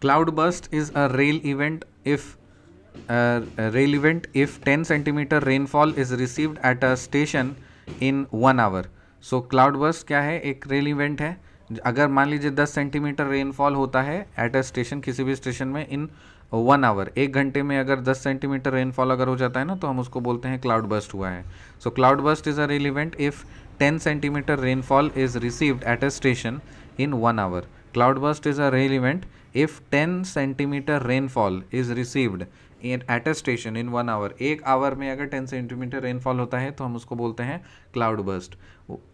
Cloudburst is a rail event if 10 centimeter rainfall is received at a station in 1 hour. So cloudburst क्या है, एक rail event है. अगर मान लीजिए 10 सेंटीमीटर रेनफॉल होता है एट अ स्टेशन, किसी भी स्टेशन में, इन 1 आवर, 1 घंटे में अगर 10 सेंटीमीटर रेनफॉल अगर हो जाता है ना, तो हम उसको बोलते हैं क्लाउड बर्स्ट हुआ है. सो cloud burst is a rail event if 10 centimeter rainfall is received at a station in 1 hour. Cloudburst is a rail event if 10 centimeter rainfall is received at a station in 1 hour. 1 our में अगर 10 centimetre rainfall होता है तो हम उसको बोलते हैं cloud burst.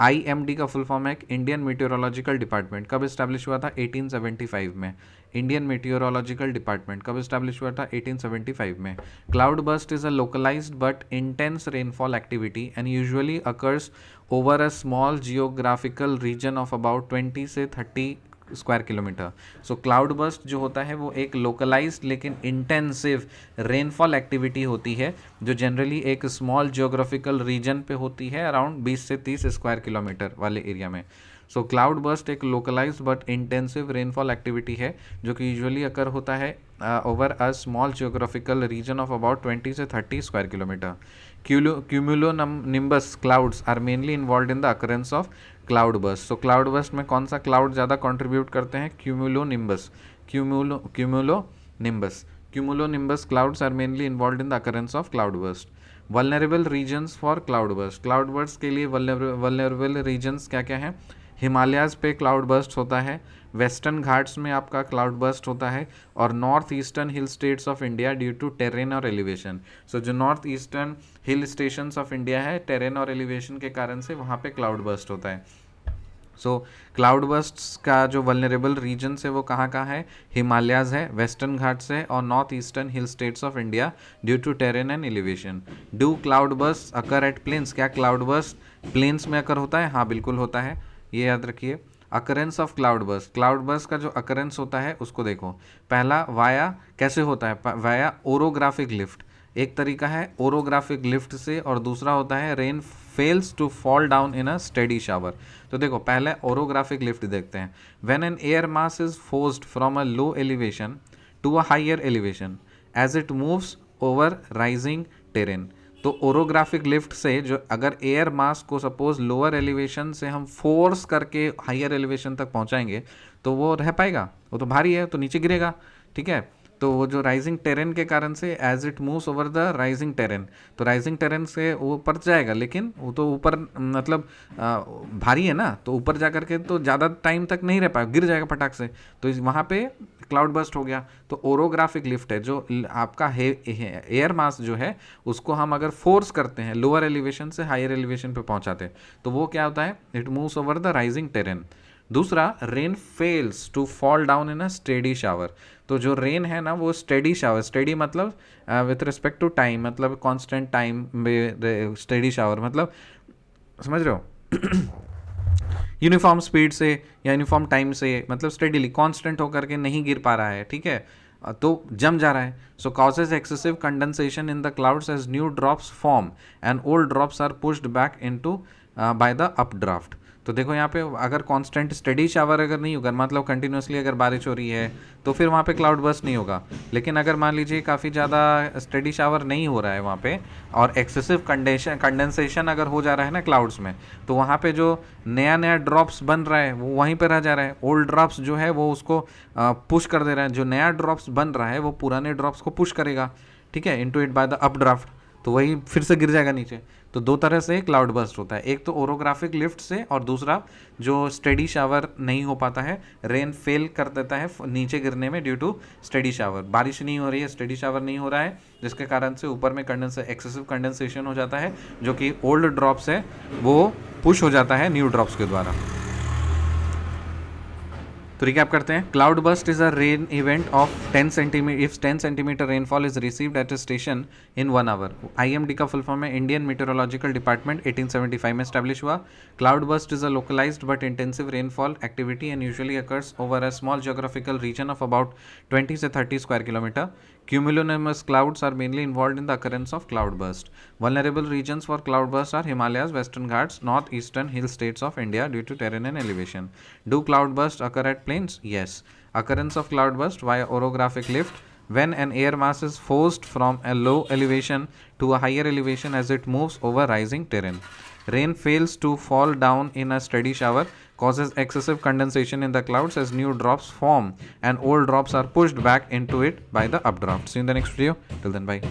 IMD का फुल फॉर्म है इंडियन मीटियोरोलॉजिकल डिपार्टमेंट. कब इस्टेब्लिश हुआ था? 1875 में. इंडियन मीटियोरोलॉजिकल डिपार्टमेंट कब इस्टेब्लिश हुआ था? 1875 में. Cloud burst is a localised but intense rainfall activity and usually occurs over a small geographical region of about 20 से 30 square kilometre. So cloud burst जो होता है वो एक लोकलाइज्ड लेकिन इंटेंसिव रेनफॉल एक्टिविटी होती है जो जनरली एक स्मॉल जियोग्राफिकल रीजन पे होती है अराउंड 20 से 30 स्क्वायर किलोमीटर वाले एरिया में. सो क्लाउड बर्स्ट एक localised but intensive rainfall activity है जो कि यूजुअली अकर होता है over a small geographical region of about 20 से 30 square kilometre. Cumulonimbus clouds are mainly involved in the occurrence of cloud burst. So cloud burst में कौन सा क्लाउड ज़्यादा कंट्रीब्यूट करते हैं? Cumulonimbus clouds are mainly involved in the occurrence of cloud burst. Vulnerable regions for cloud burst. Cloud burst के लिए vulnerable regions क्या क्या हैं? हिमालयाज पे क्लाउड बर्स्ट होता है, वेस्टर्न घाट्स में आपका क्लाउड बर्स्ट होता है, और north eastern hill states of India due to terrain और एलिवेशन. सो जो north eastern hill stations of India है, टेरेन और एलिवेशन के कारण से वहाँ पे क्लाउड बर्स्ट होता है. सो क्लाउड बर्स्ट्स का जो वल्नरेबल रीजन्स है वो कहाँ कहाँ है? हिमालयाज है, वेस्टर्न घाट्स है, और north eastern hill states of India due to terrain and elevation. Do cloud burst occur at plains? क्या क्लाउड बर्स्ट प्लेन्स में अकर होता है? हाँ, बिल्कुल होता है, ये याद रखिए. Occurrence of cloud burst. Cloud burst का जो अकरेंस होता है उसको देखो. पहला वाया कैसे होता है? Via orographic lift. एक तरीका है ओरोग्राफिक लिफ्ट से, और दूसरा होता है rain fails to fall down in a steady shower. तो देखो पहले ओरोग्राफिक लिफ्ट देखते हैं. When an air mass is forced from a low elevation to a higher elevation as it moves over rising terrain. तो orographic lift से जो अगर air mass को सपोज लोअर एलिवेशन से हम फोर्स करके हायर एलिवेशन तक पहुंचाएंगे तो वो रह पाएगा? वो तो भारी है, तो नीचे गिरेगा. ठीक है, तो वो जो राइजिंग टेरेन के कारण से as it moves over the rising terrain, तो राइजिंग टेरेन से ऊपर जाएगा, लेकिन वो तो ऊपर मतलब भारी है ना, तो ऊपर जा करके तो ज़्यादा टाइम तक नहीं रह पाएगा, गिर जाएगा फटाक से. तो वहाँ पे क्लाउड बर्स्ट हो गया. तो ओरोग्राफिक लिफ्ट है जो आपका एयर मास जो है उसको हम अगर फोर्स करते हैं लोअर एलिवेशन से हायर एलिवेशन पे पहुँचाते हैं तो वो क्या होता है? It moves over the rising terrain. दूसरा, rain fails to fall down in a steady shower. तो जो रेन है ना वो स्टेडी शावर, स्टेडी मतलब विथ रिस्पेक्ट टू टाइम, मतलब कांस्टेंट टाइम में स्टेडी शावर मतलब समझ रहे हो यूनिफॉर्म स्पीड से या यूनिफॉर्म टाइम से, मतलब स्टेडीली कांस्टेंट होकर के नहीं गिर पा रहा है. ठीक है, तो जम जा रहा है. So causes excessive condensation in the clouds as new drops form and old drops are pushed back into by the updraft. तो देखो यहाँ पे अगर कांस्टेंट स्टेडी शावर अगर नहीं होगा, मतलब कंटिन्यूसली अगर बारिश हो रही है तो फिर वहाँ पे क्लाउड बर्स्ट नहीं होगा. लेकिन अगर मान लीजिए काफ़ी ज़्यादा स्टेडी शावर नहीं हो रहा है वहाँ पे और एक्सेसिव कंडेंसेशन अगर हो जा रहा है ना क्लाउड्स में, तो वहाँ पे जो नया नया ड्रॉप्स बन रहा है वो वहीं पर रह जा रहा है. ओल्ड ड्रॉप्स जो है वो उसको पुश कर दे रहा है. जो नया ड्रॉप्स बन रहा है वो पुराने ड्रॉप्स को पुश करेगा. ठीक है, into it by the updraft, तो वही फिर से गिर जाएगा नीचे. तो दो तरह से क्लाउड बर्स्ट होता है, एक तो ओरोग्राफिक लिफ्ट से, और दूसरा जो स्टेडी शावर नहीं हो पाता है, रेन फेल कर देता है नीचे गिरने में ड्यू टू स्टेडी शावर. बारिश नहीं हो रही है, स्टेडी शावर नहीं हो रहा है, जिसके कारण से ऊपर में एक्सेसिव कंडेंसेशन हो जाता है, जो कि ओल्ड ड्रॉप्स है वो पुश हो जाता है न्यू ड्रॉप्स के द्वारा. तो रिकैप करते हैं. Cloud burst is a rain event of 10 centimetre if 10 centimetre rainfall is received at a station in 1 hour. IMD का फुल फॉर्म है इंडियन मीटेरोलॉजिकल डिपार्टमेंट, 1875 में स्टैब्लिश हुआ. Cloud burst is a localised but intensive rainfall activity and usually occurs over a small geographical region of about 20 से 30 square kilometre. Cumulonimbus clouds are mainly involved in the occurrence of cloudburst. Vulnerable regions for cloudburst are Himalayas, Western Ghats, northeastern hill states of India due to terrain and elevation. Do cloudbursts occur at plains? Yes. Occurrence of cloudburst via orographic lift. When an air mass is forced from a low elevation to a higher elevation as it moves over rising terrain. Rain fails to fall down in a steady shower, causes excessive condensation in the clouds as new drops form and old drops are pushed back into it by the updraft. See you in the next video. Till then, bye.